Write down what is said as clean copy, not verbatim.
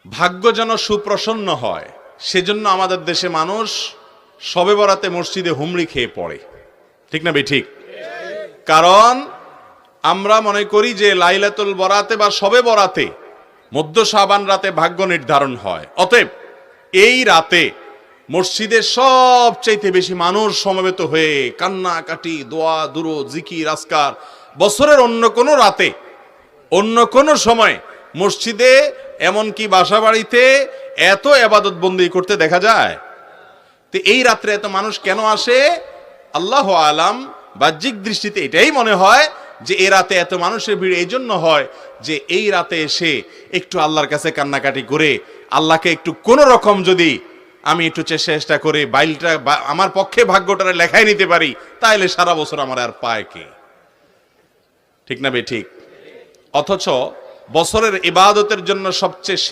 ভাগ্য যেন সুপ্রসন্ন হয়, সেজন্য আমাদের দেশে মানুষ শবে বরাতে মসজিদে হুমড়ি খেয়ে পড়ে, ঠিক না ঠিক? কারণ আমরা মনে করি যে লাইলাতুল বরাতে বা শবে বরাতে মধ্য শাবান রাতে ভাগ্য নির্ধারণ হয়। অতএব এই রাতে মসজিদে সবচাইতে বেশি মানুষ সমবেত হয়ে কান্নাকাটি, দোয়া দুরূদ, জিকির আজকার বছরের অন্য কোনো রাতে, অন্য কোনো সময় মসজিদে এমনকি বাসা বাড়িতে এত ইবাদত বন্দি করতে দেখা যায়। তো এই রাত্রে এত মানুষ কেন আসে? আল্লাহ আলাম, বাহ্যিক দৃষ্টিতে এটাই মনে হয় যে এই রাতে এত মানুষের ভিড় এই জন্য হয় যে এই রাতে এসে একটু আল্লাহর কাছে কান্নাকাটি করে আল্লাহকে একটু কোনো রকম যদি আমি একটু চেষ্টা করে বাইলটা আমার পক্ষে ভাগ্যটারে লেখাই নিতে পারি, তাইলে সারা বছর আমার আর পায় কে, ঠিক না ঠিক? অথচ বছরের ইবাদতের জন্য সবচেয়ে